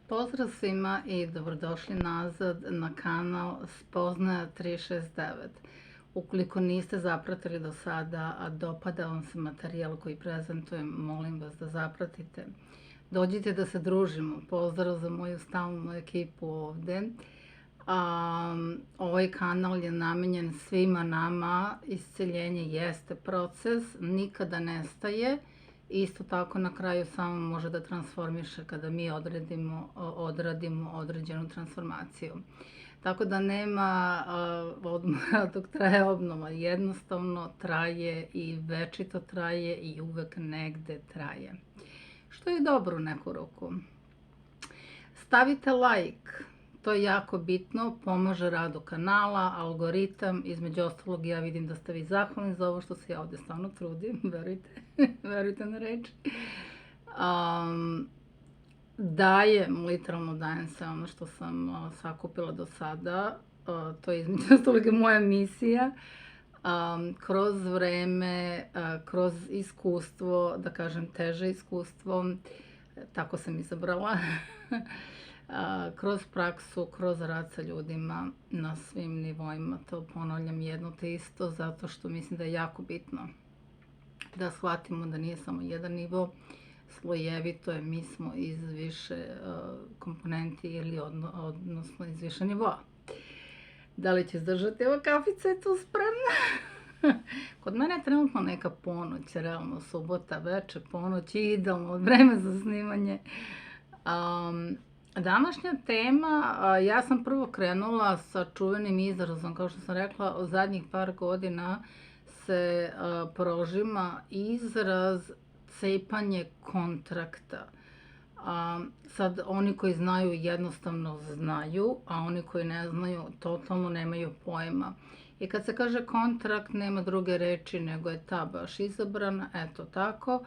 Pozdrav svima i dobrodošli nazad na kanal Spoznaja 369. Ukoliko niste zapratili do sada, a dopada vam se materijal koji prezentujem, molim vas da zapratite. Dođite da se družimo. Pozdrav za moju stalnu ekipu ovde. Ovaj kanal je namenjen svima nama. Isceljenje jeste proces, nikada nestaje. Isto tako na kraju samo može da transformiše kada mi odradimo određenu transformaciju. Tako da nema odmora dok traje obnova. Jednostavno traje i večito traje i uvek negde traje. Što je dobro u neku ruku. Stavite like. To je jako bitno, pomaže radu kanala, algoritam, između ostalog ja vidim da ste vi zahvalni za ovo što se ja ovde stvarno trudim, verujte, verujte na reč. Literalno dajem sve ono što sam sakupila do sada, to je između ostalog moja misija, kroz vreme, kroz iskustvo, da kažem teže iskustvo, tako sam izabrala, kroz praksu, kroz rad sa ljudima na svim nivoima. To ponavljam jedno te isto zato što mislim da je jako bitno da shvatimo da nije samo jedan nivo slojevito je, mi smo iz više komponenti ili odnosno iz više nivoa. Da li će izdržati? Ova kafica je tu spremna. Kod mene je trenutno neka ponoć, realno subota, veče, ponoć, idealno vreme za snimanje. Današnja tema, ja sam prvo krenula sa čuvenim izrazom, kao što sam rekla, od zadnjih par godina se prožima izraz cepanje kontrakta. Sad, oni koji znaju jednostavno znaju, a oni koji ne znaju totalno nemaju pojma. I kad se kaže kontrakt, nema druge reči nego je ta baš izabrana, eto tako.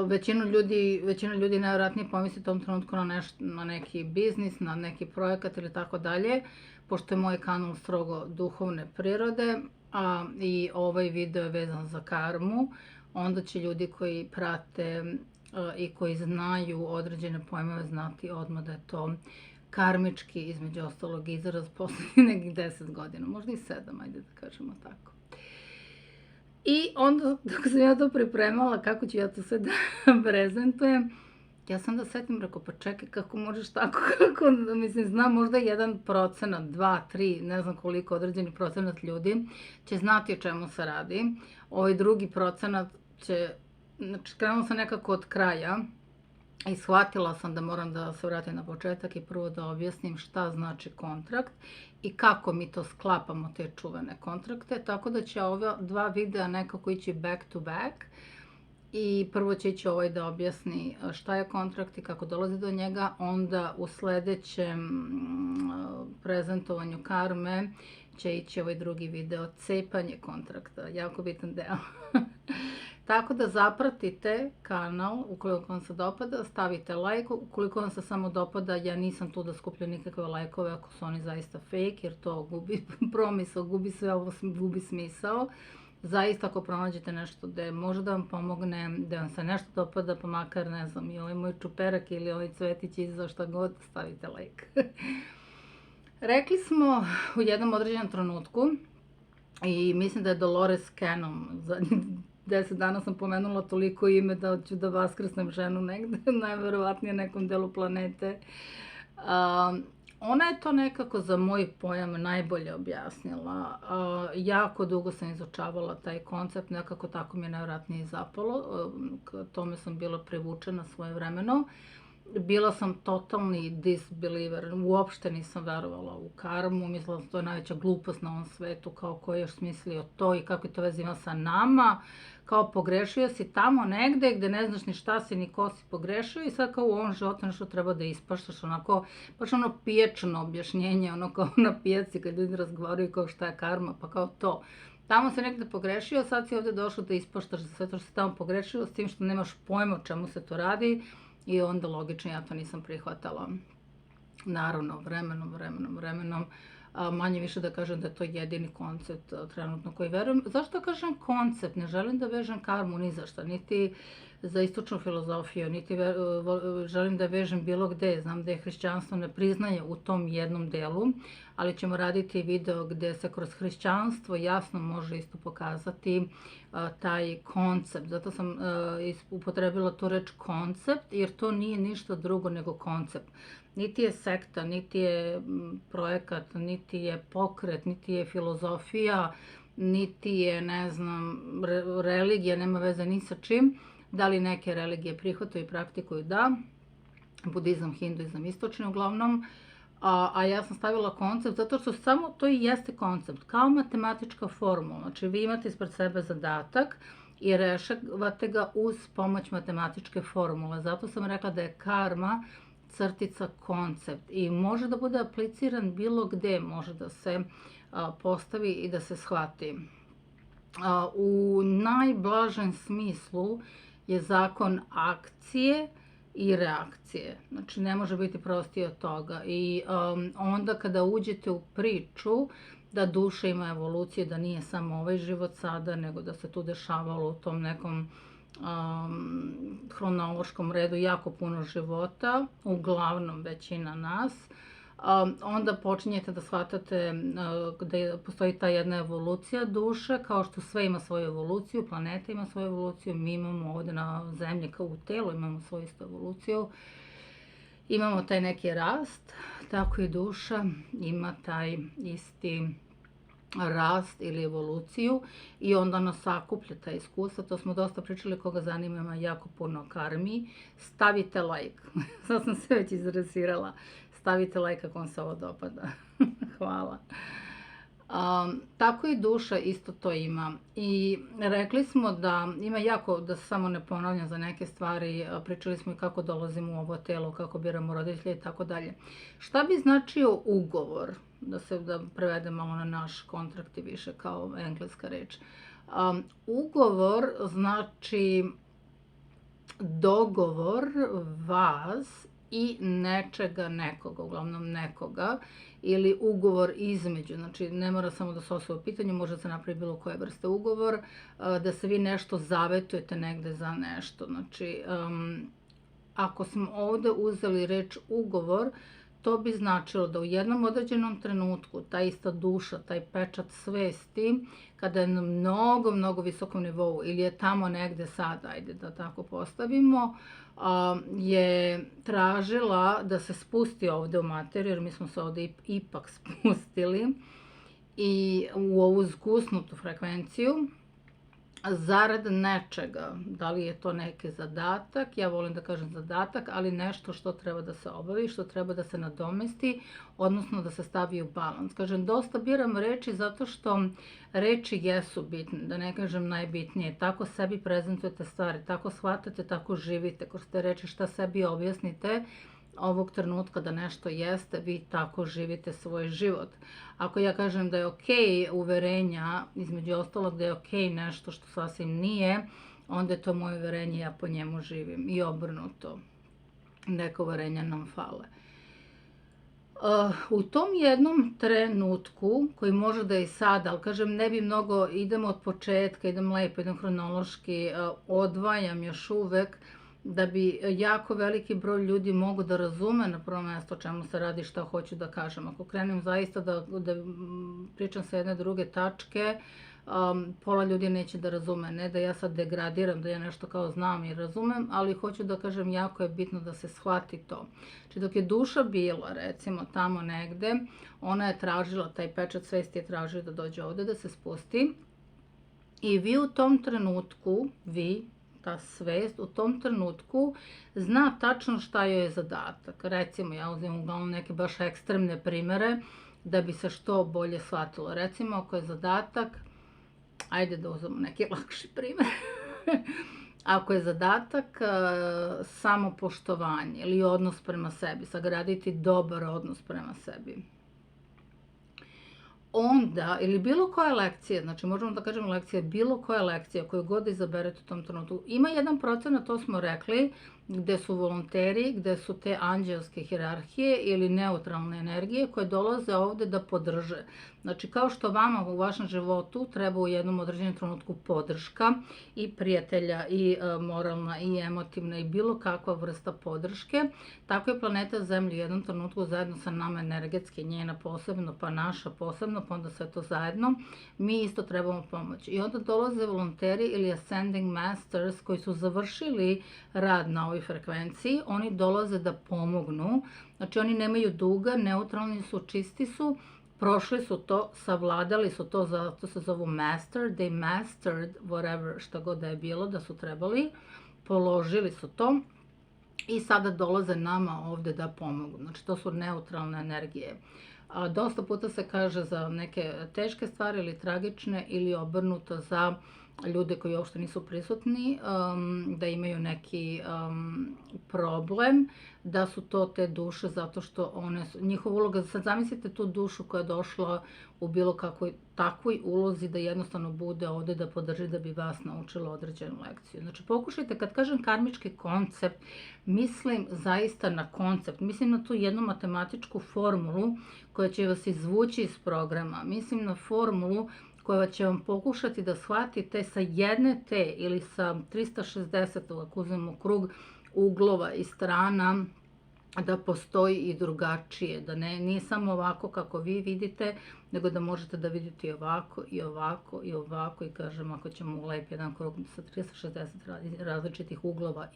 Većina ljudi najvjerojatnije pomisli u tom trenutku na neki biznis, na neki projekat ili tako dalje, pošto je moj kanal strogo duhovne prirode i ovaj video je vezan za karmu, onda će ljudi koji prate i koji znaju određene pojmove znati odmah da je to karmički, između ostalog, izraz poslednjih nekih 10 godina, možda i 7, ajde da kažemo tako. I onda, dok sam ja to pripremala, kako ću ja to sve da prezentujem, ja sam da setim, rekao, pa čekaj, kako možeš tako, mislim, znam možda 1%, 2, 3, ne znam koliko određeni procenat ljudi će znati o čemu se radi. Ovaj drugi procenat će, znači, krenula sam nekako od kraja i shvatila sam da moram da se vratim na početak i prvo da objasnim šta znači kontrakt i kako mi to sklapamo te čuvene kontrakte, tako da će ova dva videa nekako ići back to back i prvo će ići ovaj da objasni šta je kontrakt i kako dolazi do njega, onda u sledećem prezentovanju karme će ići ovaj drugi video cepanje kontrakta, jako bitan deo. Tako da zapratite kanal, ukoliko vam se dopada, stavite like, ukoliko vam se samo dopada, ja nisam tu da skupljam nikakve lajkove ako su oni zaista fake, jer to gubi promisao, gubi sve ovo, gubi smisao. Zaista ako pronađete nešto da može da vam pomogne, da vam se nešto dopada, pa makar, ne znam, i ovaj moj čuperak ili ovaj cvetić iza šta god, stavite like. Rekli smo u jednom određenom trenutku, i mislim da je Dolores Cannon, zadnjih 10 dana sam pomenula toliko ime da ću da vaskrsnem ženu negde, najverovatnije nekom delu planete. Ona je to nekako za moj pojam najbolje objasnila. Jako dugo sam izučavala taj koncept, nekako tako mi je najvjerojatnije i zapalo. Tome sam bila privučena svojevremeno. Bila sam totalni disbeliever, uopšte nisam verovala u karmu, mislila sam to je najveća glupost na ovom svetu, kao ko je još smislio to i kako je to veze ima sa nama, kao pogrešio si tamo negde gde ne znaš ni šta si ni ko si pogrešio i sad kao u ovom životu nešto treba da ispaštaš, onako, baš ono piječno objašnjenje, ono kao na pijaci kad ljudi razgovaraju kao šta je karma, pa kao to. Tamo se negde pogrešio, sad si ovde došao da ispaštaš za sve to što si tamo pogrešio, s tim što nemaš pojma o čemu se to radi. I onda logično ja to nisam prihvatala. Naravno, vremenom, manje više da kažem da je to jedini koncept trenutno koji verujem. Zašto kažem koncept? Ne želim da vežem karmu ni za šta, niti za istočnu filozofiju, niti želim da vežem bilo gde. Znam da je hrišćanstvo ne priznaje u tom jednom delu, ali ćemo raditi video gde se kroz hrišćanstvo jasno može isto pokazati taj koncept. Zato sam upotrebila tu reč koncept, jer to nije ništa drugo nego koncept. Niti je sekta, niti je projekat, niti je pokret, niti je filozofija, niti je, ne znam, religija, nema veze ni sa čim. Da li neke religije prihvataju i praktikuju? Da. Budizam, hinduizam, istočni uglavnom. A ja sam stavila koncept zato što samo to i jeste koncept, kao matematička formula. Znači vi imate ispred sebe zadatak i rešavate ga uz pomoć matematičke formule. Zato sam rekla da je karma crtica koncept i može da bude apliciran bilo gde, može da se postavi i da se shvati. U najblažem smislu je zakon akcije i reakcije. Znači, ne može biti prostije od toga. I onda kada uđete u priču da duša ima evoluciju, da nije samo ovaj život sada, nego da se tu dešavalo u tom nekom hronološkom redu jako puno života, uglavnom većina nas, onda počinjete da shvatate da postoji ta jedna evolucija duše, kao što sve ima svoju evoluciju, planeta ima svoju evoluciju, mi imamo ovde na zemlji kao u telu, imamo svoju istu evoluciju, imamo taj neki rast, tako i duša ima taj isti rast ili evoluciju i onda nas sakuplja ta iskustva. To smo dosta pričali, koga zanima, ima jako puno karmi. Stavite like. Sad sam se već izresirala. Stavite like ako vam se ovo dopada. Hvala. Tako i duša isto to ima. I rekli smo da ima jako, da se samo ne ponavljam za neke stvari, pričali smo i kako dolazimo u ovo telo, kako biramo roditelje i tako dalje. Šta bi značio ugovor? Da prevedem malo na naš kontrakt i više kao engleska reč. Ugovor znači dogovor vas i nečega nekoga, uglavnom nekoga, ili ugovor između, znači ne mora samo da se osoba u pitanju, može se napraviti bilo koje vrste ugovor, da se vi nešto zavetujete negde za nešto. Znači, ako smo ovde uzeli reč ugovor, to bi značilo da u jednom određenom trenutku ta ista duša, taj pečat svesti, kada je na mnogo, mnogo visokom nivou ili je tamo negde sad, ajde da tako postavimo, je tražila da se spusti ovde u materiju, jer mi smo se ovde ipak spustili i u ovu zgusnutu frekvenciju, zarad nečega, da li je to neki zadatak, ja volim da kažem zadatak, ali nešto što treba da se obavi, što treba da se nadomesti, odnosno da se stavi u balans. Kažem, dosta biram reči zato što reči jesu bitne, da ne kažem najbitnije. Tako sebi prezentujete stvari, tako shvatate, tako živite. Kroz te reči šta sebi objasnite, ovog trenutka da nešto jeste, vi tako živite svoj život. Ako ja kažem da je okej uverenja, između ostalog da je okej nešto što sasvim nije, onda je to moje uverenje, ja po njemu živim. I obrnuto, neka uverenja nam fale. U tom jednom trenutku, koji može da je i sada, ali kažem ne bi mnogo, idem od početka, idem lepo, idem hronološki, odvajam još uvek, da bi jako veliki broj ljudi mogu da razume na prvo mesto o čemu se radi, šta hoću da kažem. Ako krenem zaista da pričam sa jedne druge tačke, pola ljudi neće da razume. Ne da ja sad degradiram, da ja nešto kao znam i razumem, ali hoću da kažem jako je bitno da se shvati to. Znači dok je duša bila, recimo, tamo negde, ona je tražila, taj pečat svesti je tražio da dođe ovde, da se spusti. I vi u tom trenutku, ta svest u tom trenutku zna tačno šta joj je zadatak. Recimo, ja uzimam uglavnom neke baš ekstremne primere da bi se što bolje shvatilo. Recimo, ako je zadatak, ajde da uzmemo neki lakši primer, ako je zadatak samopoštovanje ili odnos prema sebi, sagraditi dobar odnos prema sebi, onda, ili bilo koje lekcije, znači možemo da kažemo lekcija, bilo koja lekcija koju god izaberete u tom trenutku, ima 1%, to smo rekli, gde su volonteri, gde su te anđelske hijerarhije ili neutralne energije koje dolaze ovde da podrže. Znači, kao što vama u vašem životu treba u jednom određenom trenutku podrška i prijatelja i moralna i emotivna i bilo kakva vrsta podrške, tako je planeta Zemlja u jednom trenutku zajedno sa nama energetski, njena posebno, pa naša posebno, pa onda sve to zajedno, mi isto trebamo pomoć. I onda dolaze volonteri ili ascending masters koji su završili rad na ovoj frekvenciji, oni dolaze da pomognu, znači oni nemaju duga, neutralni su, čisti su, prošli su to, savladali su to, zato se zovu master, they mastered whatever, šta god da je bilo da su trebali, položili su to i sada dolaze nama ovde da pomogu. Znači to su neutralne energije. Dosta puta se kaže za neke teške stvari ili tragične ili obrnuto za ljude koji uopšte nisu prisutni, da imaju neki problem, da su to te duše zato što one su, njihova uloga, sad zamislite tu dušu koja je došla u bilo kakvoj takvoj ulozi da jednostavno bude ovde da podrži da bi vas naučila određenu lekciju. Znači pokušajte, kad kažem karmički koncept, mislim zaista na koncept, mislim na tu jednu matematičku formulu koja će vas izvući iz programa, mislim na formulu koja će vam pokušati da shvatite sa jedne te ili sa 360, ako uzmemo krug uglova i strana, da postoji i drugačije, da nije samo ovako kako vi vidite, nego da možete da vidite i ovako, i ovako, i ovako, i kažem, ako ćemo ulepiti jedan krug sa 360 različitih uglova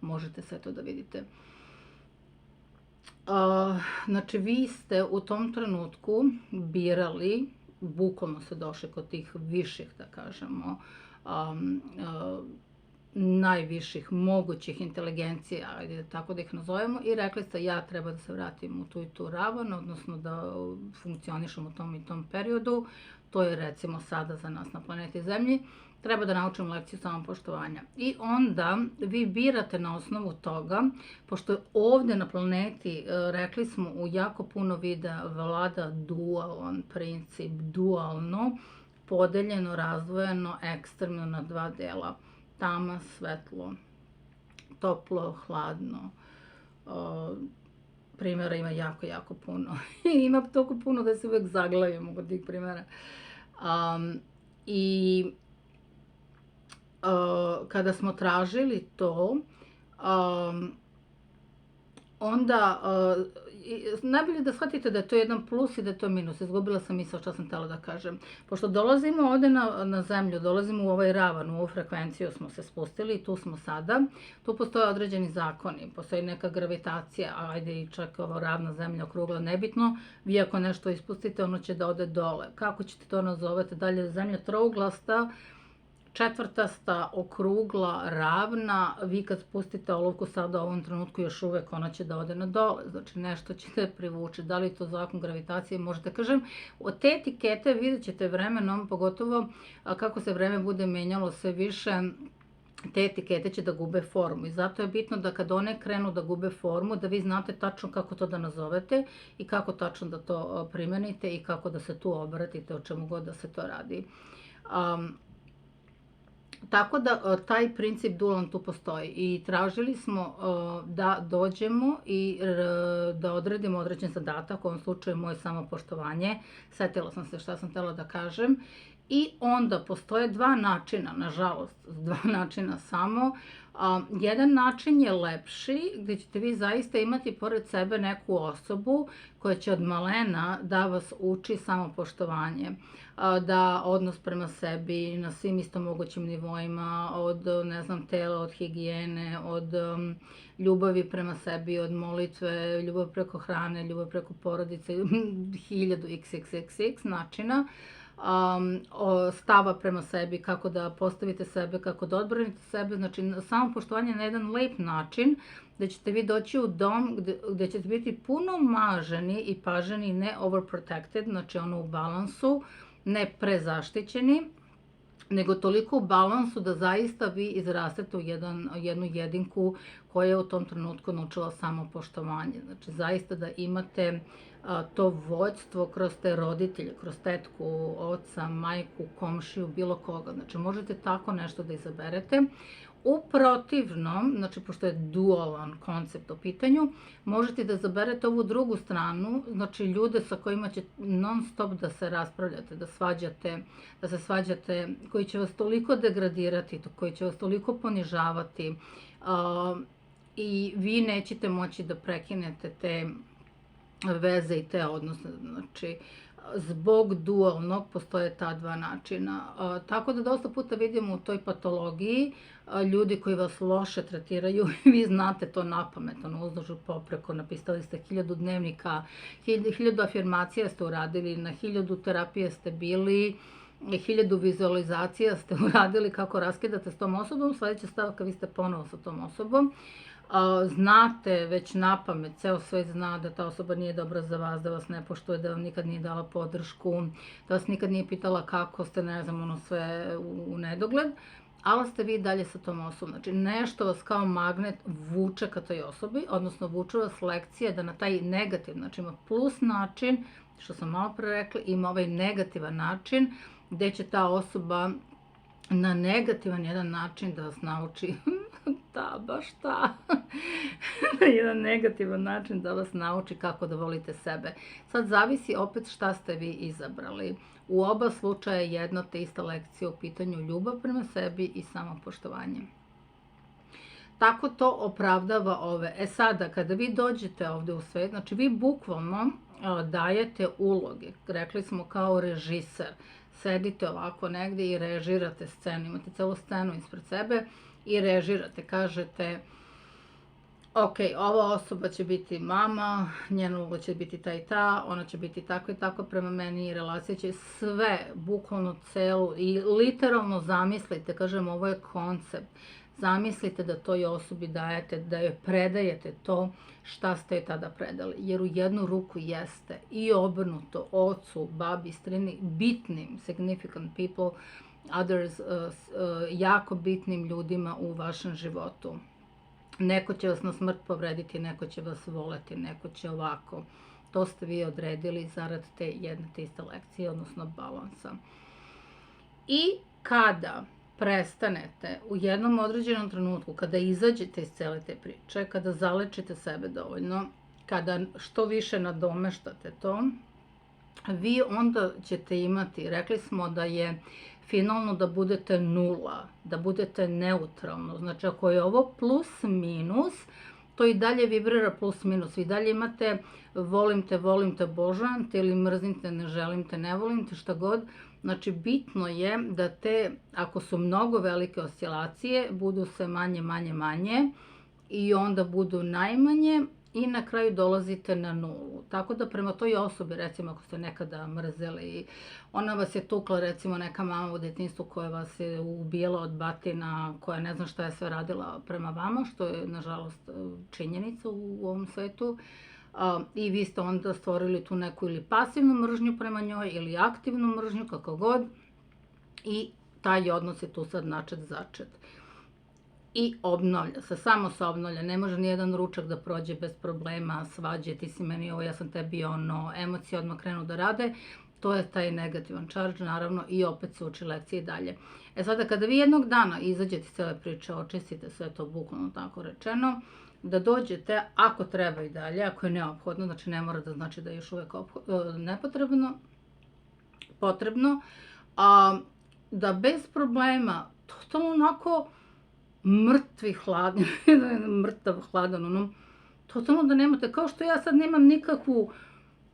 možete sve to da vidite. Znači, vi ste u tom trenutku birali, bukvalno ste došli kod tih viših, da kažemo, najviših mogućih inteligencija, ajde tako da ih nazovemo, i rekli ste ja treba da se vratim u tu i tu ravan, odnosno da funkcionišem u tom i tom periodu, to je recimo sada za nas na planeti Zemlji, treba da naučim lekciju samopoštovanja. I onda vi birate na osnovu toga, pošto ovde na planeti, rekli smo u jako puno videa, vlada dualan princip, dualno, podeljeno, razdvojeno, ekstremno na dva dela. Tama, svetlo, toplo, hladno. Primjera ima jako, jako puno. Ima toliko puno da se uvek zaglavimo kod tih primjera. I kada smo tražili to, onda najbolje da shvatite da je to jedan plus i da je to minus. Izgubila sam misao što sam htjela da kažem. Pošto dolazimo ovde na Zemlju, dolazimo u ovaj ravan, u ovu frekvenciju smo se spustili i tu smo sada. Tu postoje određeni zakoni, postoji neka gravitacija, ajde i čak ova ravna Zemlja, okrugla, nebitno. Vi ako nešto ispustite, ono će da ode dole. Kako ćete to nazovete? Dalje Zemlja trouglasta, četvrtasta, okrugla, ravna, vi kad spustite olovku sada u ovom trenutku još uvek ona će da ode na dole, znači nešto ćete privući, da li je to zakon gravitacije, možete kažem, od te etikete vidjet ćete vremenom, pogotovo kako se vreme bude menjalo sve više, te etikete će da gube formu i zato je bitno da kad one krenu da gube formu, da vi znate tačno kako to da nazovete i kako tačno da to primenite i kako da se tu obratite, o čemu god da se to radi. Tako da taj princip dualan tu postoji i tražili smo da dođemo i da odredimo određen zadatak, u ovom slučaju moje samopoštovanje, setila sam se šta sam htjela da kažem, i onda postoje dva načina, nažalost, dva načina samo. Jedan način je lepši, gdje ćete vi zaista imati pored sebe neku osobu koja će od malena da vas uči samopoštovanje, da odnos prema sebi na svim isto mogućim nivoima, od, ne znam, tela, od higijene, od ljubavi prema sebi, od molitve, ljubav preko hrane, ljubav preko porodice, 1000 xxxx načina, stava prema sebi, kako da postavite sebe, kako da odbranite sebe, znači samopoštovanje na jedan lep način, gde ćete vi doći u dom gde ćete biti puno maženi i paženi, ne overprotected, znači ono u balansu, ne prezaštićeni, nego toliko u balansu da zaista vi izrastete u jednu jedinku koja je u tom trenutku naučila samopoštovanje. Znači, zaista da imate to vođstvo kroz te roditelje, kroz tetku, oca, majku, komšiju, bilo koga. Znači, možete tako nešto da izaberete. U protivnom, znači, pošto je dualan koncept u pitanju, možete da izaberete ovu drugu stranu, znači ljude sa kojima će non stop da se raspravljate, da se svađate, koji će vas toliko degradirati, koji će vas toliko ponižavati i vi nećete moći da prekinete te veze i te odnose. Znači, zbog dualnog postoje ta dva načina. Tako da dosta puta vidimo u toj patologiji ljudi koji vas loše tretiraju, vi znate to napamet, uzduž popreko, napisali ste 1000 dnevnika, 1000 afirmacija ste uradili, na 1000 terapije ste bili, 1000 vizualizacija ste uradili kako raskidate s tom osobom, sledeća stavka vi ste ponovo sa tom osobom. Znate već napamet, ceo svet zna da ta osoba nije dobra za vas, da vas ne poštuje, da vam nikad nije dala podršku, da vas nikad nije pitala kako ste, ne znam, sve u nedogled, ali ste vi dalje sa tom osobom. Znači, nešto vas kao magnet vuče ka toj osobi, odnosno vuče vas lekcija da na taj negativ, znači ima plus način, što sam malo pre rekla, ima ovaj negativan način gde će ta osoba na negativan jedan način da vas nauči baš ta, na jedan negativan način da vas nauči kako da volite sebe. Sad zavisi opet šta ste vi izabrali. U oba slučaja jedna te ista lekcija u pitanju ljubav prema sebi i samopoštovanje. Tako to opravdava ove. Sada, kada vi dođete ovde u svet, znači vi bukvalno dajete uloge. Rekli smo kao režiser. Sedite ovako negde i režirate scenu. Imate celu scenu ispred sebe i režirate. Kažete, ok, ova osoba će biti mama, njena uloga će biti ta i ta, ona će biti tako i tako prema meni i relacija će sve, bukvalno celu i literalno zamislite, kažem, ovo je koncept. Zamislite da toj osobi dajete, da joj predajete to šta ste joj tada predali. Jer u jednu ruku jeste i obrnuto ocu, babi, strini, bitnim, significant people, others, jako bitnim ljudima u vašem životu. Neko će vas na smrt povrediti, neko će vas voleti, neko će ovako. To ste vi odredili zarad te jedne te iste lekcije, odnosno balansa. I kada prestanete u jednom određenom trenutku, kada izađete iz cele te priče, kada zalečite sebe dovoljno, kada što više nadomeštate to, vi onda ćete imati, rekli smo da je finalno da budete nula, da budete neutralno. Znači, ako je ovo plus minus, to i dalje vibrira plus minus. Vi dalje imate volim te, obožavam te ili mrzim te, ne želim te, ne volim te, šta god. Znači, bitno je da te, ako su mnogo velike oscilacije, budu sve manje i onda budu najmanje i na kraju dolazite na nulu. Tako da prema toj osobi, recimo ako ste nekada mrzeli, ona vas je tukla, recimo neka mama u detinjstvu koja vas je ubijala od batina, koja ne znam šta je sve radila prema vama, što je nažalost činjenica u ovom svetu, i vi ste onda stvorili tu neku ili pasivnu mržnju prema njoj ili aktivnu mržnju, kako god, i taj odnos je tu sad začet. I obnavlja se, samo se obnavlja, ne može nijedan ručak da prođe bez problema, svađe, ti si meni ovo, ja sam tebi ono, emocije odmah krenu da rade, to je taj negativan charge, naravno, i opet se uči lekcije i dalje. Sada, kada vi jednog dana izađete iz cele priče, očistite sve to bukvalno tako rečeno, da dođete, ako treba i dalje, ako je neophodno, znači ne mora da znači da je još uvek potrebno, da bez problema, totalno onako mrtvi hladni, mrtav hladan, totalno da nemate, kao što ja sad nemam nikakvu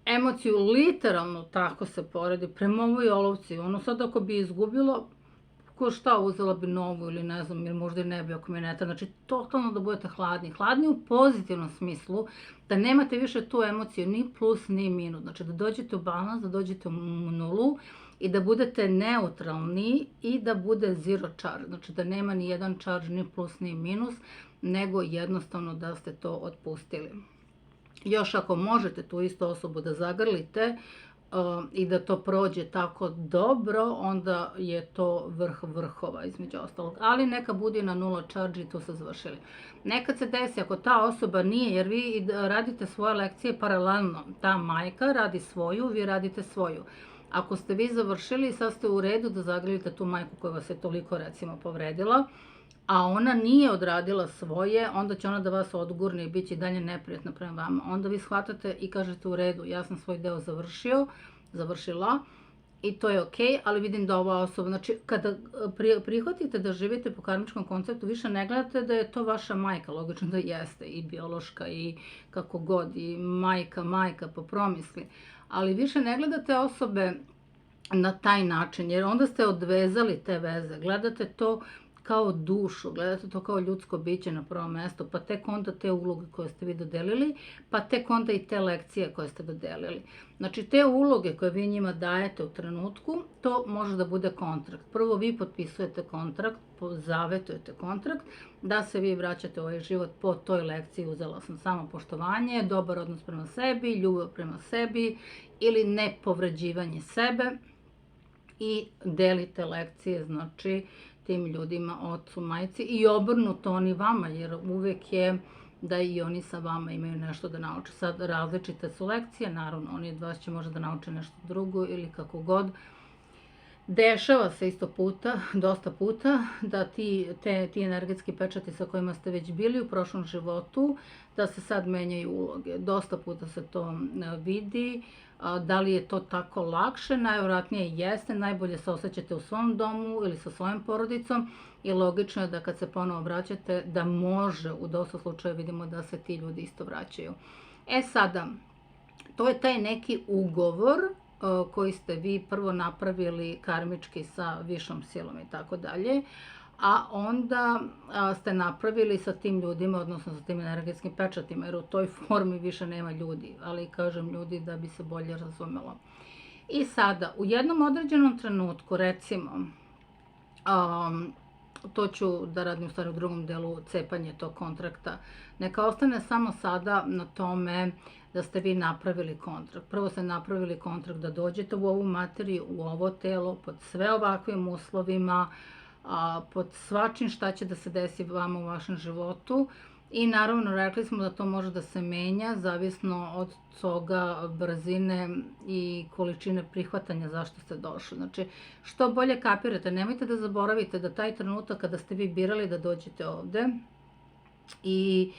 emociju, literalno tako se poredi, prema ovoj olovci, sad ako bi izgubilo, ko šta, uzela bi novu ili ne znam, ili možda i ne bi ako mi ne treba, znači totalno da budete hladni u pozitivnom smislu, da nemate više tu emociju, ni plus, ni minus, znači da dođete u balans, da dođete u nulu i da budete neutralni i da bude zero charge, znači da nema ni jedan charge, ni plus, ni minus, nego jednostavno da ste to otpustili. Još ako možete tu istu osobu da zagrlite, i da to prođe tako dobro, onda je to vrh vrhova između ostalog. Ali neka bude na nula charge i tu se završili. Nekad se desi ako ta osoba nije, jer vi radite svoje lekcije paralelno, ta majka radi svoju, vi radite svoju. Ako ste vi završili, sad ste u redu da zagrlite tu majku koja vas je toliko recimo povredila, a ona nije odradila svoje, onda će ona da vas odgurne i bit će dalje neprijatno prema vama. Onda vi shvatate i kažete u redu, ja sam svoj deo završila i to je okej, ali vidim da ova osoba, znači kada prihvatite da živite po karmičkom konceptu, više ne gledate da je to vaša majka, logično da jeste i biološka i kako god, i majka po promisli, ali više ne gledate osobe na taj način, jer onda ste odvezali te veze, gledate to kao dušu, gledate to kao ljudsko biće na prvo mesto, pa tek onda te uloge koje ste vi dodelili, pa tek onda i te lekcije koje ste dodelili. Znači te uloge koje vi njima dajete u trenutku, to može da bude kontrakt. Prvo vi potpisujete kontrakt, zavetujete kontrakt, da se vi vraćate u ovaj život po toj lekciji, uzela sam samopoštovanje, dobar odnos prema sebi, ljubav prema sebi ili nepovređivanje sebe i delite lekcije, znači tim ljudima, ocu, majci i obrnuto oni vama, jer uvek je da i oni sa vama imaju nešto da nauče. Sad različite su lekcije, naravno oni od vas će možda da nauče nešto drugo ili kako god. Dešava se isto dosta puta, da ti energetski pečati sa kojima ste već bili u prošlom životu, da se sad menjaju uloge. Dosta puta se to vidi. Da li je to tako lakše? Najvjerojatnije jeste. Najbolje se osjećate u svom domu ili sa svojom porodicom i logično je da kad se ponovo vraćate, da može, u dosta slučaja vidimo da se ti ljudi isto vraćaju. Sada, to je taj neki ugovor koji ste vi prvo napravili karmički sa višom silom i tako dalje, a onda ste napravili sa tim ljudima, odnosno sa tim energetskim pečatima, jer u toj formi više nema ljudi, ali kažem ljudi da bi se bolje razumelo. I sada, u jednom određenom trenutku, recimo, to ću da radim u stvari u drugom delu, cepanje tog kontrakta, neka ostane samo sada na tome da ste vi napravili kontrakt. Prvo ste napravili kontrakt da dođete u ovu materiju, u ovo telo, pod sve ovakvim uslovima, pod svačim šta će da se desi vama u vašem životu i naravno rekli smo da to može da se menja zavisno od toga brzine i količine prihvatanja zašto ste došli. Znači, što bolje kapirate, nemojte da zaboravite da taj trenutak kada ste vi birali da dođete ovde i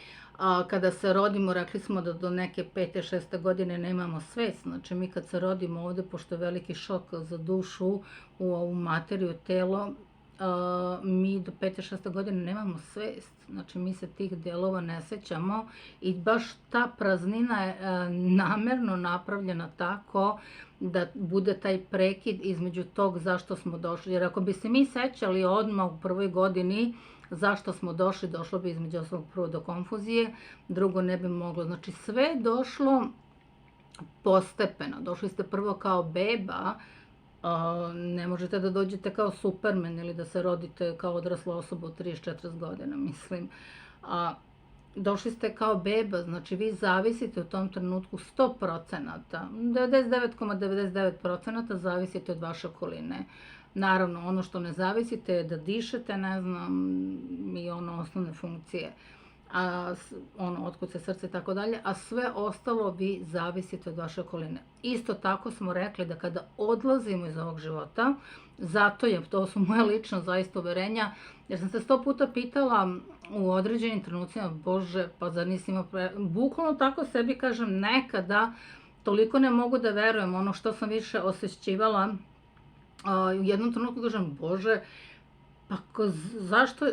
kada se rodimo, rekli smo da do neke 5. 6. godine nemamo svest. Znači, mi kad se rodimo ovde, pošto je veliki šok za dušu u ovu materiju, telo, mi do 5. 6. godine nemamo svest. Znači, mi se tih delova ne sećamo i baš ta praznina je namerno napravljena tako da bude taj prekid između tog zašto smo došli. Jer ako bi se mi sećali odmah u prvoj godini zašto smo došli, došlo bi između ostalog prvo do konfuzije, drugo ne bi moglo. Znači, sve je došlo postepeno. Došli ste prvo kao beba, ne možete da dođete kao Superman ili da se rodite kao odrasla osoba u 30-40 godina, mislim. Došli ste kao beba, znači vi zavisite u tom trenutku 100%, 99,99% zavisite od vaše okoline. Naravno, ono što ne zavisite je da dišete, ne znam, i ono osnovne funkcije, otkud se srce i tako dalje, a sve ostalo vi zavisite od vaše okoline. Isto tako smo rekli da kada odlazimo iz ovog života, zato je, to su moje lično zaista uverenja, jer sam se 100 puta pitala u određenim trenucima, Bože, pa zar nisi imao bukvalno tako sebi kažem nekada, toliko ne mogu da verujem, ono što sam više osjećivala, u jednom trenutku kažem, Bože, pa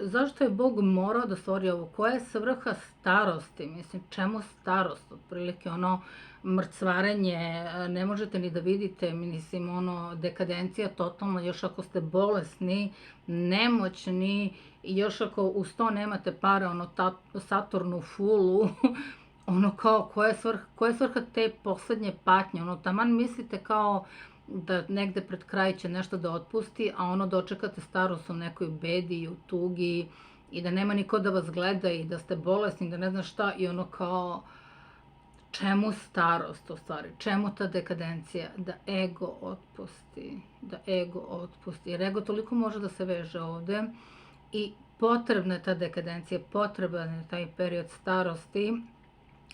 zašto je Bog morao da stvori ovo? Koja je svrha starosti? Mislim, čemu starost? Otprilike ono mrcvarenje, ne možete ni da vidite, mislim, ono dekadencija totalno, još ako ste bolesni, nemoćni, i još ako uz to nemate pare, ono Saturnu fulu, ono kao, koja je svrha te poslednje patnje? Ono, taman mislite kao da negde pred kraj će nešto da otpusti, a ono dočekate starost u nekoj bedi i u tugi i da nema niko da vas gleda i da ste bolesni, da ne znam šta, i ono kao čemu starost u stvari, čemu ta dekadencija, da ego otpusti, jer ego toliko može da se veže ovde i potrebna je ta dekadencija, potreban je taj period starosti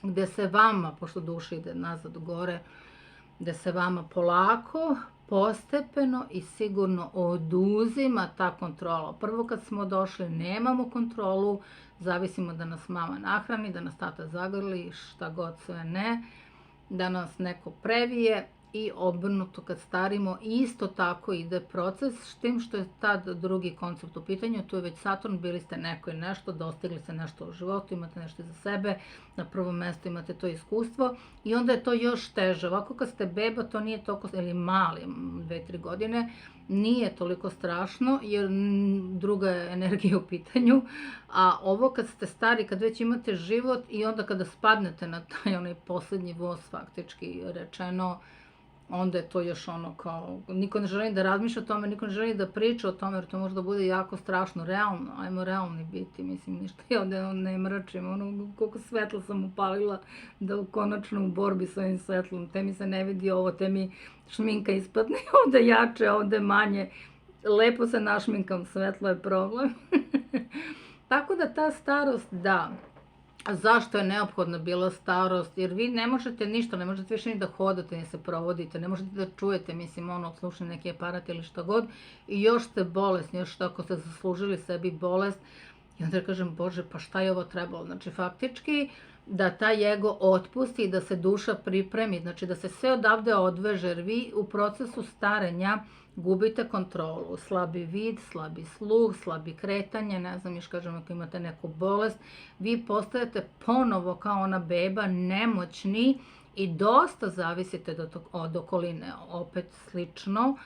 gde se vama, pošto duša ide nazad gore, gde se vama polako, postepeno i sigurno oduzima ta kontrola. Prvo kad smo došli nemamo kontrolu, zavisimo da nas mama nahrani, da nas tata zagrli, šta god sve ne, da nas neko previje i obrnuto kad starimo isto tako ide proces, s tim što je tad drugi koncept u pitanju, tu je već Saturn, bili ste neko i nešto, dostigli ste nešto u životu, imate nešto za sebe, na prvom mestu imate to iskustvo i onda je to još teže. Ovako kad ste beba to nije toliko, ili mali, 2-3 godine, nije toliko strašno jer druga je energija u pitanju, a ovo kad ste stari, kad već imate život i onda kada spadnete na taj onaj poslednji voz faktički rečeno, onda je to još ono kao, niko ne želi da razmišlja o tome, niko ne želi da priča o tome, jer to može da bude jako strašno, realno, ajmo realni biti, mislim, ništa ja ovde ne mračim, ono, koliko svetla sam upalila da konačno u borbi sa ovim svetlom, te mi se ne vidi ovo, te mi šminka ispadne ovde jače, ovde manje, lepo se našminkam, svetlo je problem. Tako da ta starost, da. A zašto je neophodna bila starost? Jer vi ne možete ništa, ne možete više ni da hodate, ni se provodite, ne možete da čujete, mislim, ono, odslušali neki aparat ili šta god, i još ste bolesni, još tako ste zaslužili sebi bolest, i onda kažem, Bože, pa šta je ovo trebalo? Znači, faktički, da taj ego otpusti i da se duša pripremi, znači da se sve odavde odveže, jer vi u procesu starenja gubite kontrolu, slabi vid, slabi sluh, slabi kretanje, ne znam, još kažem ako imate neku bolest, vi postajete ponovo kao ona beba, nemoćni i dosta zavisite od okoline, opet slično,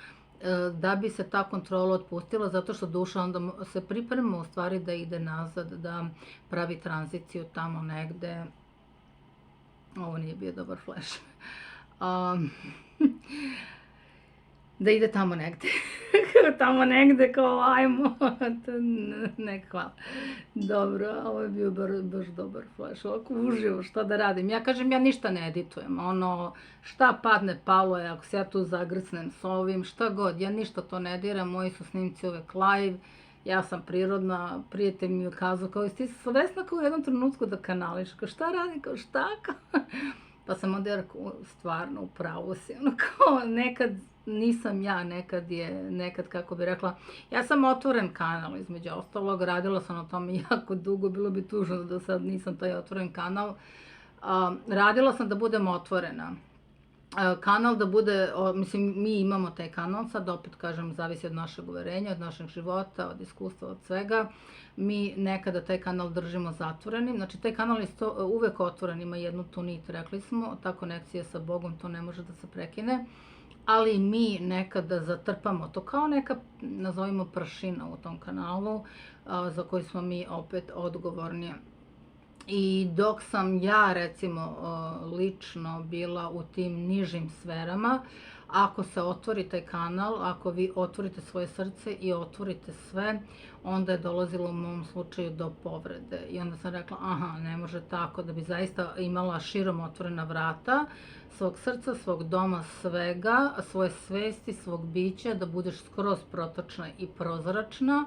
da bi se ta kontrola otpustila, zato što duša onda se priprema u stvari da ide nazad, da pravi tranziciju tamo negde. Ovo nije bio dobar flash. Da ide tamo negde. Tamo negde kao ajmo. Ne, hvala. Dobro, ovo je bio baš dobar flash. Ovako uživo, šta da radim. Ja kažem, ja ništa ne editujem. Ono, šta padne palo je, ako se ja tu zagrcnem s ovim, šta god. Ja ništa to ne diram, moji su snimci uvek live. Ja sam prirodna, prijatelj mi je kazao, kao ti si svesna kao u jednom trenutku da kanališ. Kao šta radim, kao šta? Pa sam onda rekao, stvarno, u pravu si. Ono kao, nekad nisam ja, nekad, kako bi rekla, ja sam otvoren kanal, između ostalog, radila sam na tome jako dugo, bilo bi tužno da sad nisam taj otvoren kanal. Radila sam da budem otvorena. Kanal da bude, mislim, mi imamo taj kanal, sad opet kažem, zavisi od našeg uverenja, od našeg života, od iskustva, od svega. Mi nekada taj kanal držimo zatvorenim, znači taj kanal je uvek otvoren, ima jednu tu nit, rekli smo, ta konekcija sa Bogom, to ne može da se prekine, ali mi nekada zatrpamo to kao neka, nazovimo, prašina u tom kanalu, za koju smo mi opet odgovorni. I dok sam ja, recimo, lično bila u tim nižim sferama, ako se otvori taj kanal, ako vi otvorite svoje srce i otvorite sve, onda je dolazilo u mom slučaju do povrede. I onda sam rekla, aha, ne može tako, da bi zaista imala širom otvorena vrata svog srca, svog doma, svega, svoje svesti, svog bića, da budeš skroz protočna i prozračna.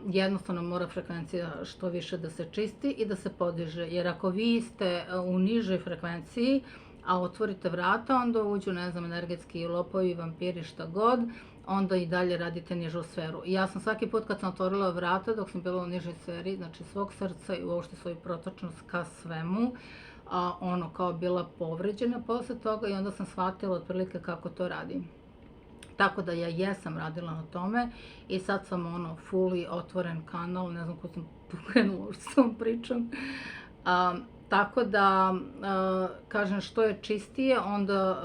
Jednostavno mora frekvencija što više da se čisti i da se podiže, jer ako vi ste u nižoj frekvenciji, a otvorite vrata, onda uđu, ne znam, energetski lopovi, vampiri, šta god, onda i dalje radite nižu sferu. I ja sam svaki put kad sam otvorila vrata, dok sam bila u nižoj sferi, znači svog srca i uopšte svoju protočnost ka svemu, ono kao bila povređena posle toga i onda sam shvatila otprilike kako to radim. Tako da ja jesam radila na tome i sad sam ono fully otvoren kanal, ne znam ko sam pokrenula što sam pričam. Tako da, kažem, što je čistije, onda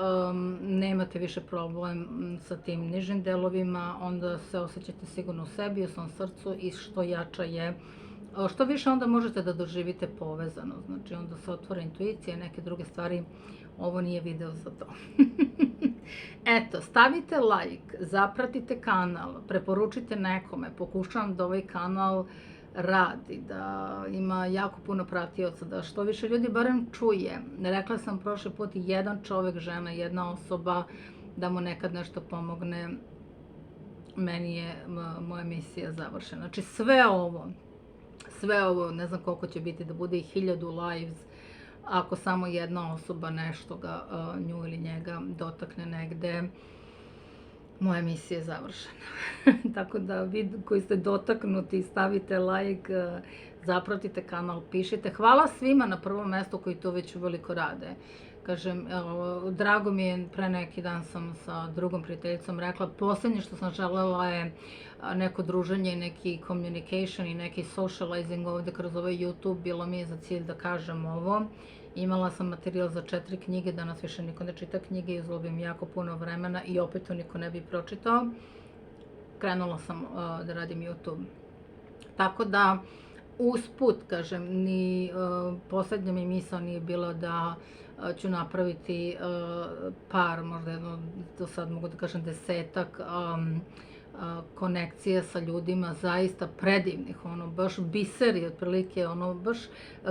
nemate više problem sa tim nižim delovima, onda se osjećate sigurno u sebi, u svom srcu i što jača je, što više onda možete da doživite povezano, znači onda se otvore intuicija, neke druge stvari, ovo nije video za to. Eto, stavite like, zapratite kanal, preporučite nekome, pokušavam da ovaj kanal radi, da ima jako puno pratioca, da što više ljudi barem čuje. Rekla sam prošli put, jedan čovek, žena, jedna osoba, da mu nekad nešto pomogne, meni je moja misija završena. Znači sve ovo, ne znam koliko će biti, da bude i 1000 lives, ako samo jedna osoba nešto ga, nju ili njega dotakne negde, moja misija je završena. Tako da vi koji ste dotaknuti, stavite like, zapratite kanal, pišite. Hvala svima na prvom mestu koji to već uveliko rade. Kažem, drago mi je, pre neki dan sam sa drugom prijateljicom rekla, posljednje što sam želela je neko druženje, neki communication i neki socializing ovde kroz ovaj YouTube. Bilo mi je za cilj da kažem ovo. Imala sam materijal za 4 knjige, danas više niko ne čita knjige, izgubim jako puno vremena i opet to niko ne bi pročitao. Krenula sam da radim YouTube. Tako da, usput, kažem, ni poslednja mi misao nije bila da ću napraviti par, možda jedno, do sad mogu da kažem 10-ak konekcije sa ljudima, zaista predivnih, baš biseri, otprilike, baš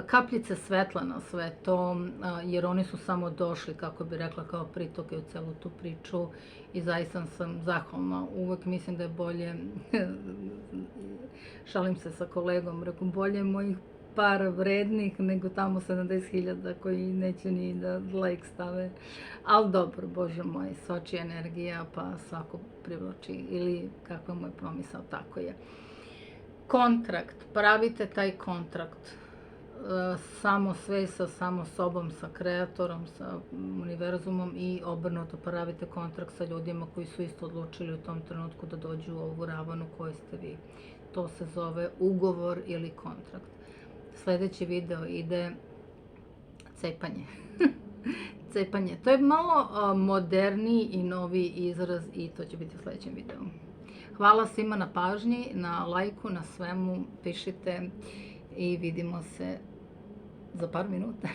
kapljice svetla na sve to, jer oni su samo došli, kako bi rekla, kao pritoke u celu tu priču i zaista sam zahvalna. Uvek mislim da je bolje, šalim se sa kolegom, reku, bolje mojih par vrednih nego tamo 70.000 koji neće ni da like stave. Ali dobro, Bože moj, svači energija, pa svako privlači, ili kakva mu je promisao, tako je. Kontrakt, pravite taj kontrakt. Samo sve sa samo sobom, sa kreatorom, sa univerzumom i obrnuto pravite kontrakt sa ljudima koji su isto odlučili u tom trenutku da dođu u ovu ravanu koju ste vi. To se zove ugovor ili kontrakt. Sljedeći video ide cepanje. Cepanje. To je malo moderniji i novi izraz i to će biti u sljedećem videu. Hvala svima na pažnji, na lajku, na svemu. Pišite i vidimo se za par minuta.